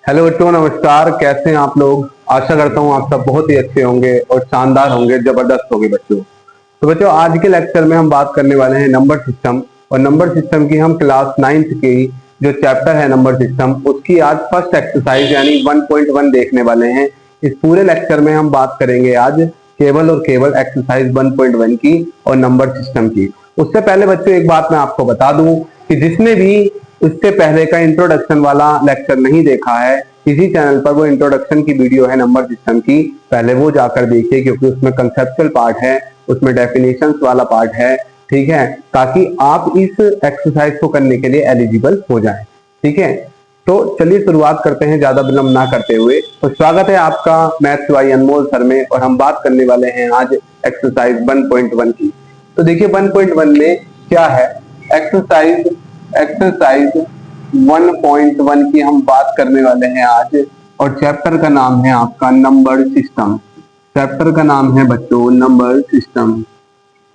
Hello बच्चों, नमस्कार। कैसे हैं आप लोग? आशा करता हूँ आप सब बहुत ही अच्छे होंगे और शानदार होंगे, जबरदस्त होंगे बच्चों। तो बच्चों, आज के लेक्चर में हम बात करने वाले हैं नंबर सिस्टम। और नंबर सिस्टम की हम क्लास 9th की जो चैप्टर है नंबर सिस्टम, उसकी आज फर्स्ट एक्सरसाइज यानी 1.1 देखने वाले हैं। इस पूरे लेक्चर में हम बात करेंगे आज केवल और केवल एक्सरसाइज 1.1 की और नंबर सिस्टम की। उससे पहले बच्चों एक बात मैं आपको बता दूं कि जिसने भी उससे पहले का इंट्रोडक्शन वाला लेक्चर नहीं देखा है, इसी चैनल पर वो इंट्रोडक्शन की वीडियो है नंबर सिस्टम की, पहले वो जाकर देखिए, क्योंकि उसमें कंसेप्चुअल पार्ट है, उसमें डेफिनेशंस वाला पार्ट है। ठीक है, ताकि आप इस एक्सरसाइज को करने के लिए एलिजिबल हो जाएं। ठीक है, तो चलिए शुरुआत करते हैं ज्यादा विलंब ना करते हुए। तो स्वागत है आपका मैथ्स बाय अनमोल सर में, और हम बात करने वाले हैं आज एक्सरसाइज 1.1 की। तो देखिए 1.1 में क्या है, एक्सरसाइज एक्सरसाइज 1.1 की हम बात करने वाले हैं आज। और चैप्टर का नाम है आपका नंबर सिस्टम। चैप्टर का नाम है बच्चों नंबर सिस्टम।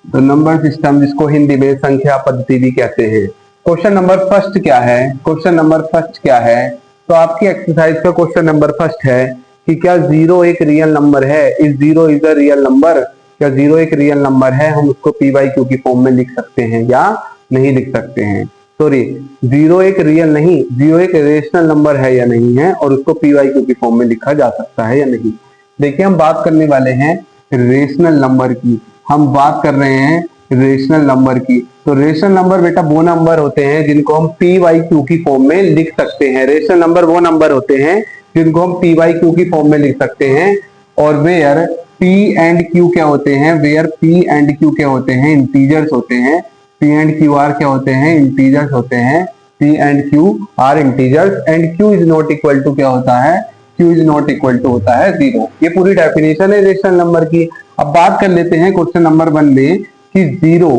तो नंबर सिस्टम, जिसको हिंदी में संख्या पद्धति भी कहते हैं। क्वेश्चन नंबर फर्स्ट क्या है? क्वेश्चन नंबर फर्स्ट क्या है? तो आपकी एक्सरसाइज का क्वेश्चन नंबर फर्स्ट है कि क्या जीरो एक रियल नंबर है? Is zero is a real number? क्या जीरो एक रियल नंबर है? हम उसको पी वाई क्यू की फॉर्म में लिख सकते हैं या नहीं लिख सकते हैं? सॉरी, जीरो एक रियल नहीं, जीरो एक रेशनल नंबर है या नहीं है, और उसको पी वाई क्यू की फॉर्म में लिखा जा सकता है या नहीं। देखिए हम बात करने वाले हैं रेशनल नंबर की। हम बात कर रहे हैं रेशनल नंबर की। तो रेशनल नंबर बेटा वो नंबर होते हैं जिनको हम पी वाई क्यू की फॉर्म में लिख सकते हैं। रेशनल नंबर वो नंबर होते हैं जिनको हम पी वाई क्यू की फॉर्म में लिख सकते हैं। और वेयर पी एंड क्यू क्या होते हैं? वेयर पी एंड क्यू क्या होते हैं? इंटीजर्स होते हैं। पी एंड क्यू आर क्या होते हैं? इंटीजर्स होते हैं। P and Q are integers, and Q is not equal to क्या होता है? Q is not equal to होता है जीरो। ये पूरी डेफिनेशन है रेशनल नंबर की। अब बात कर लेते हैं क्वेश्चन नंबर 1 में कि जीरो,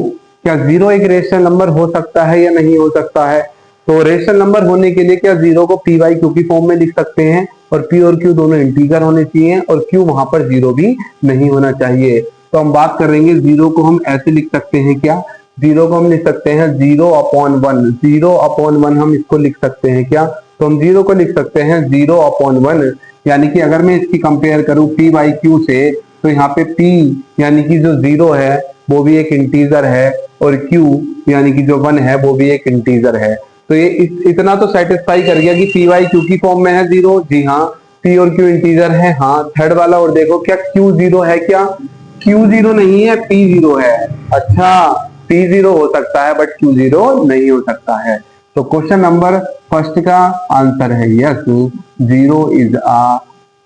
क्या जीरो एक रेशनल नंबर हो सकता है या नहीं हो सकता है? तो रेशनल नंबर होने के लिए क्या जीरो को पी वाई क्यू की फॉर्म में लिख सकते हैं, और पी और क्यू दोनों इंटीजर होने चाहिए, और क्यू वहां पर जीरो भी नहीं होना चाहिए। तो हम बात करेंगे जीरो को हम ऐसे लिख सकते हैं क्या? जीरो को हम लिख सकते हैं 0/1। 0/1 हम इसको लिख सकते हैं क्या? तो हम जीरो को लिख सकते हैं 0/1। यानी कि अगर मैं इसकी कंपेयर करूं पी बाई क्यू से, तो यहाँ पे p यानी कि जो जीरो है वो भी एक इंटीजर है, और q यानी कि जो 1 है वो भी एक इंटीजर है। तो ये इतना तो सेटिस्फाई कर गया कि पी वाई क्यू की फॉर्म में है जीरो। जी हाँ, p और q इंटीजर है। हाँ, थर्ड वाला और देखो, क्या q जीरो है? क्या q जीरो नहीं है, p जीरो है। अच्छा, p जीरो हो सकता है बट q जीरो नहीं हो सकता है। तो क्वेश्चन नंबर फर्स्ट का आंसर है yes, zero is a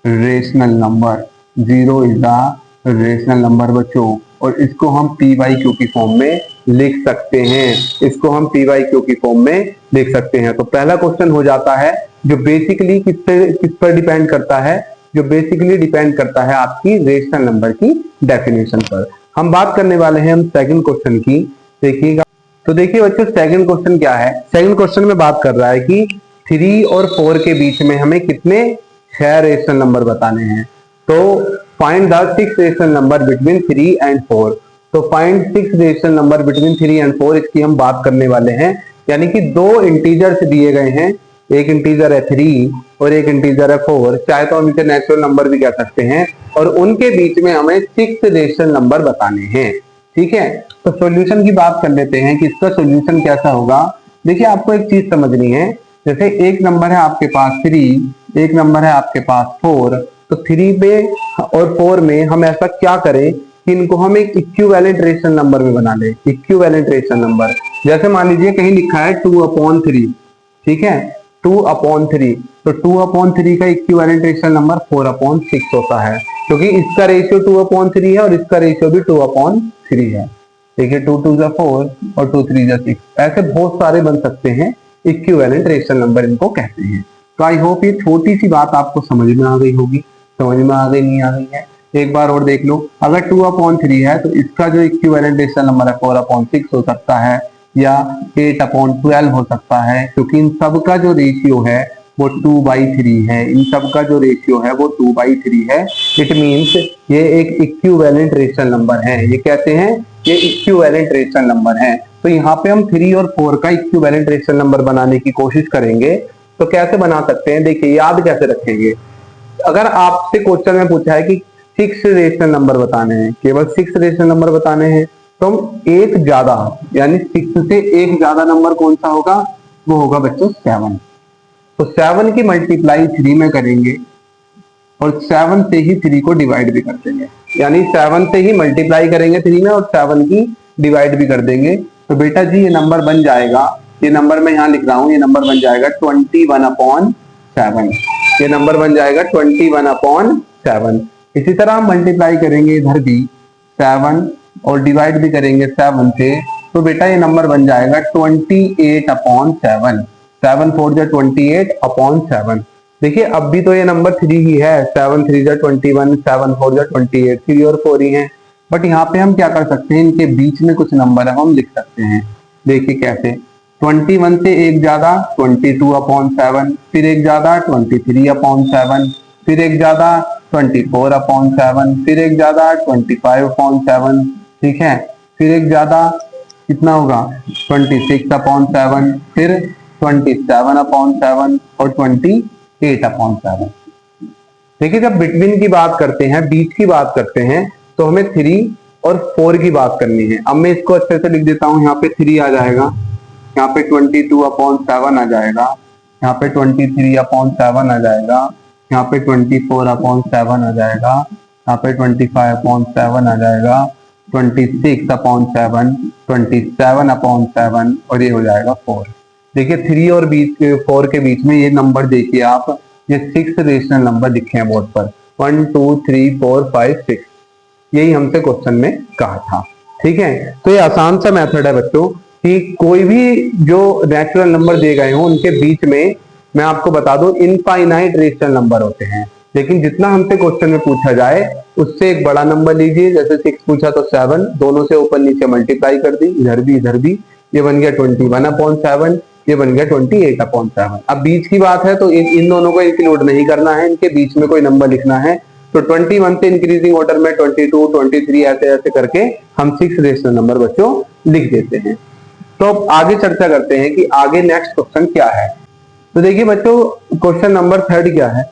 rational number. Zero is the rational number बच्चों, और इसको हम पी वाई क्यू की फॉर्म में लिख सकते हैं। इसको हम पी वाई क्यू की फॉर्म में लिख सकते हैं। तो पहला क्वेश्चन हो जाता है जो बेसिकली किस पर डिपेंड करता है? जो बेसिकली डिपेंड करता है आपकी रेशनल नंबर की डेफिनेशन पर। हम बात करने वाले हैं हम सेकंड क्वेश्चन की। देखिएगा, तो देखिए बच्चों सेकंड क्वेश्चन क्या है। सेकंड क्वेश्चन में बात कर रहा है कि 3 और 4 के बीच में हमें कितने 6 रेशनल नंबर बताने हैं। तो find the 6 rational number between 3 and 4। तो find 6 rational number between 3 and 4, इसकी हम बात करने वाले हैं। यानी कि दो इंटीजर्स दिए गए हैं, एक इंटीजर है 3 और एक इंटीजर है 4। चाहे तो हम इसे नेचुरल नंबर भी कह सकते हैं, और उनके बीच में हमें 6 रेशनल नंबर बताने हैं। ठीक है, तो सॉल्यूशन की बात कर लेते हैं कि इसका सॉल्यूशन कैसा होगा। देखिए आपको एक चीज समझनी है, जैसे एक नंबर है आपके पास 3, एक नंबर है आपके पास 4। तो 3 पे और 4 में हम ऐसा क्या करें कि इनको हम एक इक्विवेलेंट रेशनल नंबर में बना लें। इक्विवेलेंट रेशनल नंबर, जैसे मान लीजिए कहीं लिखा है 2/3। ठीक है, 2/3। तो 2/3 का इक्विवेलेंट रेशनल नंबर 4/6 होता है, क्योंकि इसका रेशियो 2/3 है और इसका रेशियो भी 2/3 है। देखिए 2 2 जा 4 और 2 3 जा 6, ऐसे बहुत सारे बन सकते हैं। इक्विवेलेंट रेशनल नंबर इनको कहते हैं। तो आई होप ये छोटी सी बात आपको समझ में आ गई होगी। समझ में आ गई, नहीं आ गई है? एक बार और देख लो, अगर 2/3 है तो इसका जो इक्विवेलेंट रेशनल नंबर है 4/6 हो सकता है, या 8/12 हो सकता है, क्योंकि इन सब का जो रेशियो है वो 2/3 है। इन सब का जो रेशियो है वो 2/3 है। इट मीन्स ये एक इक्विवेलेंट रेशनल नंबर है। ये कहते हैं ये इक्विवेलेंट रेशनल नंबर है। तो यहाँ पे हम 3 और 4 का इक्विवेलेंट रेशनल नंबर बनाने की कोशिश करेंगे। तो कैसे बना सकते हैं, देखिए याद कैसे रखेंगे। अगर आपसे क्वेश्चन में पूछा है कि 6 रेशनल नंबर बताने हैं, केवल 6 रेशनल नंबर बताने हैं, तो हम एक ज्यादा यानी 6 से एक ज्यादा नंबर कौन सा होगा, वो होगा बच्चों 7। तो 7 की मल्टीप्लाई 3 में करेंगे और 7 से ही 3 को डिवाइड भी कर देंगे, यानी 7 से ही मल्टीप्लाई करेंगे 3 में और 7 की डिवाइड भी कर देंगे। तो बेटा जी ये नंबर बन जाएगा, ये नंबर मैं यहाँ लिख रहा हूं, ये नंबर बन जाएगा 21/7। ये नंबर बन जाएगा 21/7। इसी तरह हम मल्टीप्लाई करेंगे इधर भी 7 और डिवाइड भी करेंगे 7 से, तो बेटा ये नंबर बन जाएगा 28/7। 7 4 जा 28/7। देखिए अब भी तो ये नंबर 3 ही है, 7 3 जा 21, 7 4 जा 28, 3 और 4 ही है। बट यहाँ पे हम क्या कर सकते हैं, इनके बीच में कुछ नंबर है हम लिख सकते हैं। देखिए कैसे, 21 से एक ज्यादा 22/7, फिर एक ज्यादा 23/7, फिर एक ज्यादा 24/7, फिर एक ज्यादा 25/7, ठीक है, फिर एक ज्यादा कितना होगा 26/7, फिर 27/7 और 28/7। देखिए जब बिटवीन की बात करते हैं, बीच की बात करते हैं, तो हमें 3 और 4 की बात करनी है। अब मैं इसको अच्छे से लिख देता हूं, यहाँ पे 3 आ जाएगा, यहाँ पे 22/7 आ जाएगा, यहाँ पे 23/7 आ जाएगा, यहाँ पे 24/7 आ जाएगा, यहाँ पे 25/7 आ जाएगा, 26/7, 27/7 और ये हो जाएगा 4। देखिए 3 और 4 के बीच में ये नंबर देखिए आप, ये 6 रेशनल नंबर लिखे हैं बोर्ड पर, 1 2 3 4 5 6, यही हमसे क्वेश्चन में कहा था। ठीक है, तो ये आसान सा मेथड है बच्चों कि कोई भी जो नेचुरल नंबर दिए गए हों उनके बीच में, मैं आपको बता दूं, इनफाइनाइट रेशनल नंबर होते हैं, लेकिन जितना हमसे क्वेश्चन में पूछा जाए उससे एक बड़ा नंबर लीजिए। जैसे 6 पूछा तो 7, दोनों से ऊपर नीचे मल्टीप्लाई कर दी, इधर भी, ये बन गया 21/7, ये बन गया 28/7। अब बीच की बात है तो इन दोनों को इंक्लूड नहीं करना है, इनके बीच में कोई नंबर लिखना है। तो 21 से इंक्रीजिंग ऑर्डर में 22, 23 ऐसे ऐसे करके हम 6 रेशनल नंबर बच्चों लिख देते हैं। तो अब आगे चर्चा करते हैं कि आगे नेक्स्ट क्वेश्चन क्या है। तो देखिए बच्चों क्वेश्चन नंबर 3 क्या है।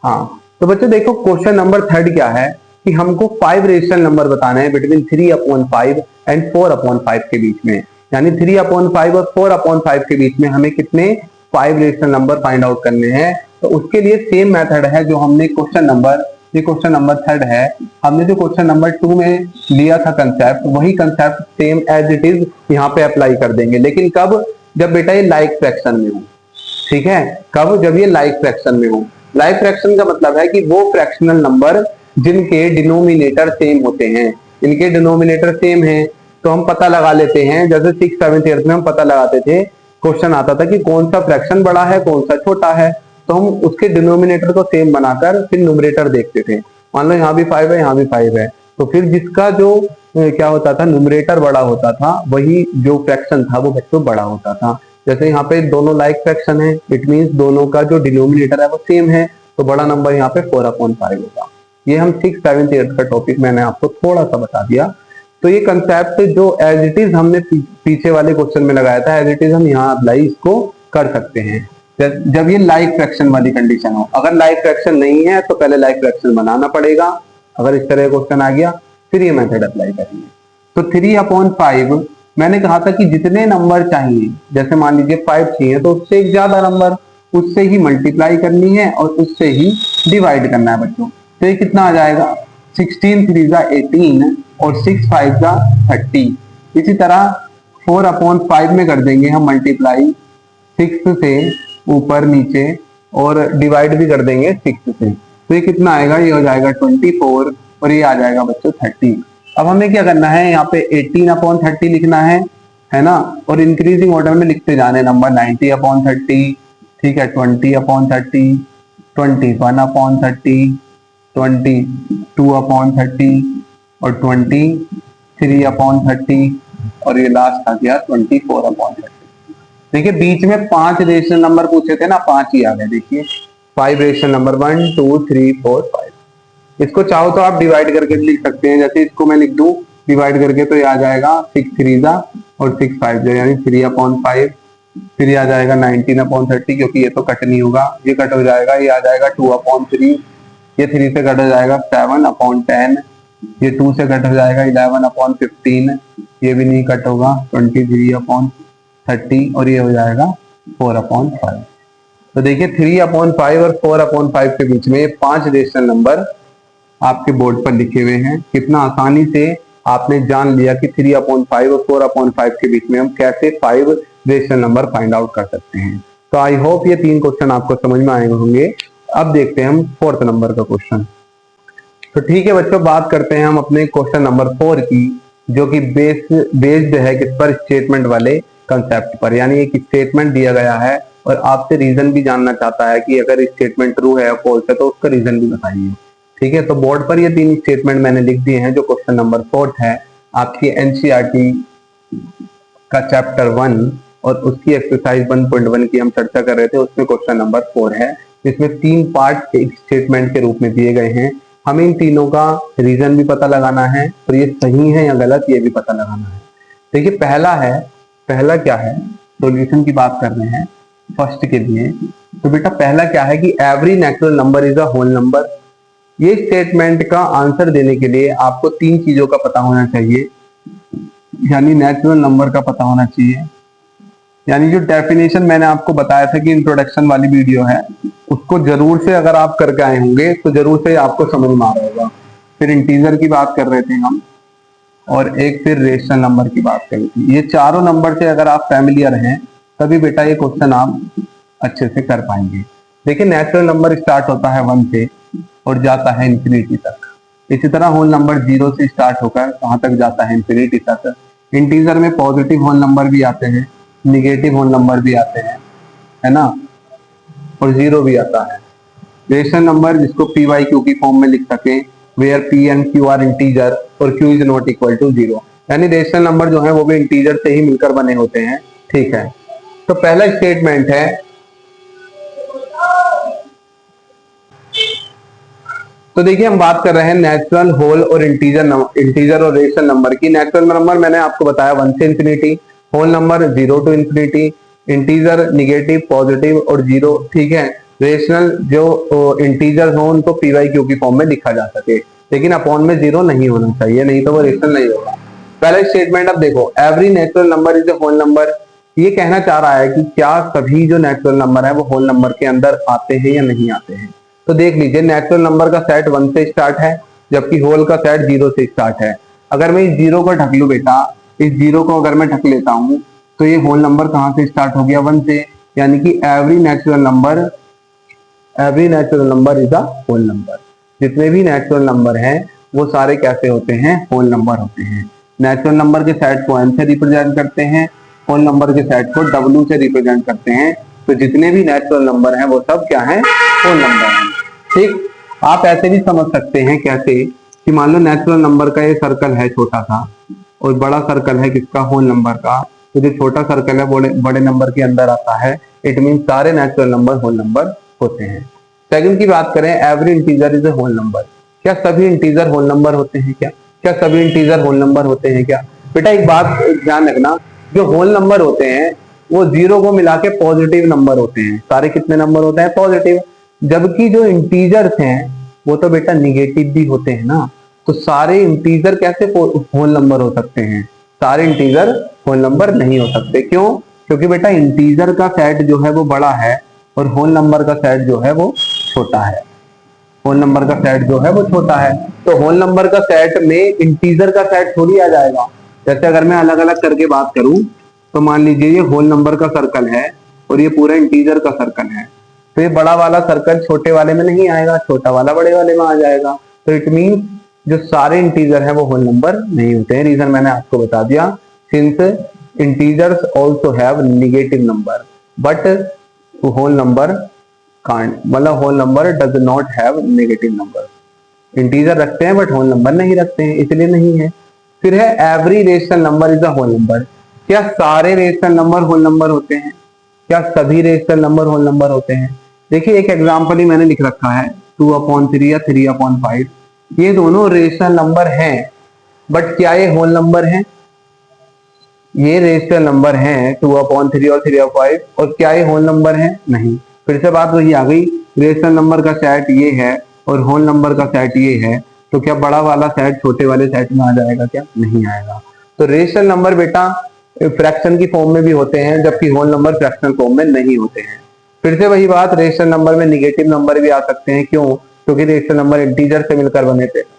हाँ तो बच्चों देखो क्वेश्चन नंबर 3 क्या है कि हमको 5 रेशनल नंबर बताने हैं बिटवीन 3/5 एंड 4/5 के बीच में, यानी 3/5 और 4/5 के बीच में हमें कितने 5 रेशनल नंबर फाइंड आउट करने हैं। तो उसके लिए सेम मेथड है जो हमने क्वेश्चन नंबर 3 है, हमने जो क्वेश्चन नंबर 2 में लिया था कंसेप्ट, वही concept same as it is यहाँ पे अप्लाई कर देंगे। लेकिन कब, जब बेटा ये लाइक फ्रैक्शन में हो, ठीक है, कब, जब ये लाइक फ्रैक्शन में हो। लाइक फ्रैक्शन का मतलब है कि वो फ्रैक्शनल नंबर जिनके डिनोमिनेटर सेम होते हैं, इनके डिनोमिनेटर सेम है तो हम पता लगा लेते हैं। जैसे 6th 7th 8th में हम पता लगाते थे, क्वेश्चन आता था कि कौन सा फ्रैक्शन बड़ा है कौन सा छोटा है, तो हम उसके डिनोमिनेटर को सेम बनाकर फिर न्यूमरेटर देखते थे। मान लो यहाँ भी 5 है यहाँ भी 5 है, तो फिर जिसका जो क्या होता था न्यूमरेटर बड़ा होता था, वही जो फ्रैक्शन था वो बच्चों बड़ा होता था। जैसे यहाँ पे दोनों लाइक फ्रैक्शन है, इट मींस दोनों का जो डिनोमिनेटर है वो सेम है, तो बड़ा नंबर यहाँ पे 4/5 होगा। ये हम 6th 7th 8th का टॉपिक मैंने आपको थोड़ा सा बता दिया। तो ये कंसेप्ट जो एज इट इज हमने पीछे वाले क्वेश्चन में लगाया था, एज इट इज हम यहाँ अप्लाई इसको कर सकते हैं जब ये लाइक फ्रैक्शन वाली कंडीशन हो। अगर लाइक फ्रैक्शन नहीं है तो पहले लाइक फ्रैक्शन बनाना पड़ेगा। अगर इस तरह क्वेश्चन आ गया फिर ये मेथड अप्लाई करेंगे। तो 3/5 मैंने कहा था कि जितने नंबर चाहिए, जैसे मान लीजिए 5 चाहिए तो उससे एक ज्यादा नंबर, उससे ही मल्टीप्लाई करनी है और उससे ही डिवाइड करना है बच्चों। तो ये कितना आ जाएगा, 16 3 जा 18 और 6 5 जा 30। इसी तरह 4/5 में कर देंगे हम मल्टीप्लाई 6 से ऊपर नीचे और डिवाइड भी कर देंगे 6 से। तो ये कितना आएगा, ये हो जाएगा 24 और ये आ जाएगा बच्चों 30। अब हमें क्या करना है, यहाँ पे 18/30 लिखना है ना, और इंक्रीजिंग ऑर्डर में लिखते जाने नंबर 90/30, ठीक है, 20/30, 21/30, 22/30 और 23/30 और ये लास्ट आ गया 24/30। देखिए बीच में 5 रेशनल नंबर पूछे थे ना, 5 ही आ गए। देखिए 5 रेशनल नंबर 1 2 3 4 5। इसको चाहो तो आप डिवाइड करके लिख सकते हैं, जैसे इसको मैं लिख दूं डिवाइड करके तो ये आ जाएगा 6 3 जा और 6 5 यानी 3/5, फिर ये आ जाएगा 19/30 क्योंकि ये तो कट नहीं होगा, ये कट हो जाएगा, ये आ जाएगा 2/3, ये 3 से कट हो जाएगा 7/10, ये 2 से कट हो जाएगा 11/15, ये भी नहीं कट होगा 23/30 और ये हो जाएगा 4/5। तो देखिए 3/5 और 4/5 के बीच में ये 5 रेशनल नंबर आपके बोर्ड पर लिखे हुए हैं। कितना आसानी से आपने जान लिया कि 3/5 और 4/5 के बीच में हम कैसे 5 रेशनल नंबर फाइंड आउट कर सकते हैं। तो आई होप ये 3 क्वेश्चन आपको समझ में आए होंगे। अब देखते हैं हम 4th नंबर का क्वेश्चन। तो ठीक है बच्चों, बात करते हैं हम अपने क्वेश्चन नंबर 4 की, जो कि बेस्ड है किस पर, स्टेटमेंट वाले कंसेप्ट पर। यानी एक स्टेटमेंट दिया गया है और आपसे रीजन भी जानना चाहता है कि अगर स्टेटमेंट ट्रू है या फॉल्स है तो उसका रीजन भी बताइए। ठीक है, तो बोर्ड पर ये 3 स्टेटमेंट मैंने लिख दिए हैं। जो क्वेश्चन नंबर 4 है आपकी एनसीईआरटी का चैप्टर 1 और उसकी एक्सरसाइज 1.1 की हम चर्चा कर रहे थे, उसमें क्वेश्चन नंबर 4 है, जिसमें 3 पार्ट एक स्टेटमेंट के रूप में दिए गए हैं। हमें इन तीनों का रीजन भी पता लगाना है और ये सही है या गलत ये भी पता लगाना है। देखिए पहला क्या है, सॉल्यूशन की बात कर रहे हैं फर्स्ट के लिए। तो बेटा पहला क्या है कि every natural number is a whole number. ये स्टेटमेंट का आंसर देने के लिए आपको 3 चीजों का पता होना चाहिए, यानी नेचुरल नंबर का पता होना चाहिए। यानी जो डेफिनेशन मैंने आपको बताया था कि इंट्रोडक्शन वाली वीडियो है, उसको जरूर से अगर आप करके आए होंगे तो जरूर से आपको समझ में आ रहा होगा। फिर इंटीजर की बात कर रहे थे हम, और एक फिर रेशनल नंबर की बात कर रही थी। ये चारों नंबर से अगर आप फैमिलियर हैं तभी बेटा ये क्वेश्चन आप अच्छे से कर पाएंगे। देखिए नेचुरल नंबर स्टार्ट होता है 1 से और जाता है इंफिनिटी तक। इसी तरह होल नंबर 0 से स्टार्ट होकर कहां तक जाता है, इंफिनिटी तक। इंटीजर में पॉजिटिव होल नंबर भी आते हैं, निगेटिव होल नंबर भी आते हैं, है ना, और 0 भी आता है। रेशनल नंबर जिसको पी वाई क्यू की फॉर्म में लिख सके, where p and Q are integer और q is not equal to 0। यानी रेशनल नंबर जो है वो भी इंटीजर से ही मिलकर बने होते हैं। ठीक है, तो पहला स्टेटमेंट है, तो देखिए हम बात कर रहे हैं नेचुरल, होल और इंटीजर और रेशनल नंबर की। नेचुरल नंबर मैंने आपको बताया 1 से infinity, whole number 0 to infinity, integer negative, positive और 0। ठीक है, रेशनल जो इंटीजर हो उनको पी वाई क्यू की फॉर्म में लिखा जा सके, लेकिन अपॉन में 0 नहीं होना चाहिए, नहीं तो वो रेशनल नहीं होगा। पहला स्टेटमेंट अब देखो, every natural number is a whole number. ये कहना चाह रहा है कि क्या सभी जो नेचुरल नंबर है वो होल नंबर के अंदर आते हैं या नहीं आते हैं। तो देख लीजिए नेचुरल नंबर का सेट 1 से स्टार्ट है, जबकि होल का सेट 0 से स्टार्ट है। अगर मैं इस 0 को ढक लूं बेटा, इस 0 को अगर मैं ढक लेता हूं तो ये होल नंबर कहां से स्टार्ट हो गया, 1 से। यानी कि every natural number is a whole number. जितने भी नेचुरल नंबर हैं वो सारे कैसे होते हैं, होल नंबर होते हैं। नेचुरल नंबर के सेट को n से रिप्रेजेंट करते हैं, होल नंबर के सेट को w से रिप्रेजेंट करते हैं। तो जितने भी नेचुरल नंबर हैं वो सब क्या हैं, होल नंबर हैं। ठीक, आप ऐसे भी समझ सकते हैं कैसे कि मान लो नेचुरल नंबर का ये सर्कल है छोटा सा और बड़ा सर्कल है किसका, होल नंबर का। तो जो छोटा सर्कल है बड़े नंबर के अंदर आता है, इट मीन सारे नेचुरल नंबर होल नंबर होते हैं। सेकंड की बात करें, every integer is a whole number. क्या सभी इंटीजर होल नंबर होते हैं क्या सभी इंटीजर होल नंबर होते हैं क्या? बेटा एक बात ध्यान रखना, जो होल नंबर होते हैं वो 0 को मिला के पॉजिटिव नंबर होते हैं। सारे कितने नंबर होते हैं, पॉजिटिव। जबकि जो इंटीजर्स हैं वो तो बेटा निगेटिव भी होते हैं ना। तो सारे इंटीजर कैसे होल नंबर हो सकते हैं, सारे इंटीजर होल नंबर नहीं हो सकते। क्यों? क्योंकि बेटा इंटीजर का सेट जो है वो बड़ा है और होल नंबर का सेट जो है वो छोटा है। होल नंबर का सेट जो है वो छोटा है, तो होल नंबर का सेट में इंटीजर का सेट थोड़ी आ जाएगा। जैसे अगर मैं अलग अलग करके बात करूं तो मान लीजिए ये होल नंबर का सर्कल है और ये पूरा इंटीजर का सर्कल है, तो ये बड़ा वाला सर्कल छोटे वाले में नहीं आएगा, छोटा वाला बड़े वाले में आ जाएगा। तो इट मीन जो सारे इंटीजर हैं वो होल नंबर नहीं होते हैं। रीजन मैंने आपको बता दिया, since integers also have negative number but whole number can't, मतलब whole number does not have negative number. Integer रखते हैं बट होल नंबर नहीं रखते हैं, इसलिए नहीं है। फिर है every rational number is a whole number. क्या सारे रेशनल नंबर होल नंबर होते हैं, क्या सभी रेशनल नंबर होल नंबर होते हैं? देखिए एक एग्जांपल ही मैंने लिख रखा है, 2/3 या 3/5। ये दोनों रेशनल नंबर हैं बट क्या ये होल नंबर हैं? ये रेशनल नंबर हैं 2/3 और 3/5, और क्या ये होल नंबर है? नहीं। फिर से बात वही आ गई, रेशनल नंबर का सेट ये है और होल नंबर का सेट ये है, तो क्या बड़ा वाला सेट छोटे वाले सेट में आ जाएगा? क्या नहीं आएगा। तो रेशनल नंबर बेटा फ्रैक्शन की फॉर्म में भी होते हैं, जबकि होल नंबर फ्रैक्शनल फॉर्म में नहीं होते हैं। फिर से वही बात, रेशनल नंबर में निगेटिव नंबर भी आ सकते हैं। क्यों? क्योंकि रेशनल नंबर इंटीजर से मिलकर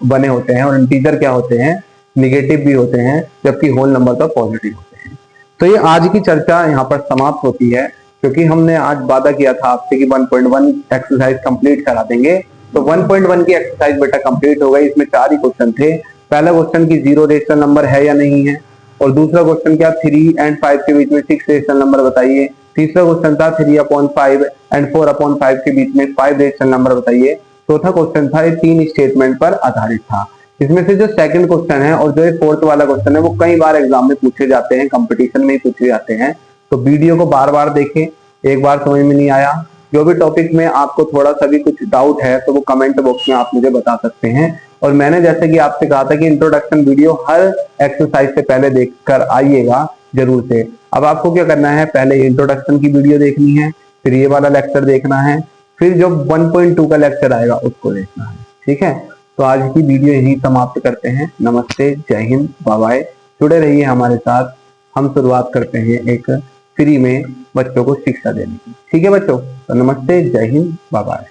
बने होते हैं, और इंटीजर क्या होते हैं? निगेटिव भी होते हैं, जबकि होल नंबर तो पॉजिटिव होते हैं। तो ये आज की चर्चा यहाँ पर समाप्त होती है, क्योंकि हमने आज वादा किया था आपसे कि 1.1 एक्सरसाइज कंप्लीट करा देंगे। तो 1.1 की एक्सरसाइज बेटा कंप्लीट हो गई। इसमें 4 ही क्वेश्चन थे। पहला क्वेश्चन की 0 रेशनल नंबर है या नहीं है, और दूसरा क्वेश्चन क्या 3 एंड 5 के बीच में 6 रेशनल नंबर बताइए। तीसरा क्वेश्चन था 3/5 एंड 4/5 के बीच में 5 रेशनल नंबर बताइए। चौथा क्वेश्चन था, ये 3 स्टेटमेंट पर आधारित था। इसमें से जो सेकंड क्वेश्चन है और जो ये फोर्थ वाला क्वेश्चन है, वो कई बार एग्जाम में पूछे जाते हैं, कंपटीशन में ही पूछे जाते हैं। तो वीडियो को बार बार देखें। एक बार समझ में नहीं आया, जो भी टॉपिक में आपको थोड़ा सा भी कुछ डाउट है, तो वो कमेंट बॉक्स में आप मुझे बता सकते हैं। और मैंने जैसे कि आपसे कहा था कि इंट्रोडक्शन वीडियो हर एक्सरसाइज से पहले देखकर आइएगा जरूर से। अब आपको क्या करना है, पहले इंट्रोडक्शन की वीडियो देखनी है, फिर ये वाला लेक्चर देखना है, फिर जो 1.2 का लेक्चर आएगा उसको देखना है। ठीक है, तो आज की वीडियो यही समाप्त करते हैं। नमस्ते, जय हिंद, बाय बाय। जुड़े रहिए हमारे साथ। हम शुरुआत करते हैं एक फ्री में बच्चों को शिक्षा देने की। ठीक है बच्चों, तो नमस्ते, जय हिंद, बाय बाय।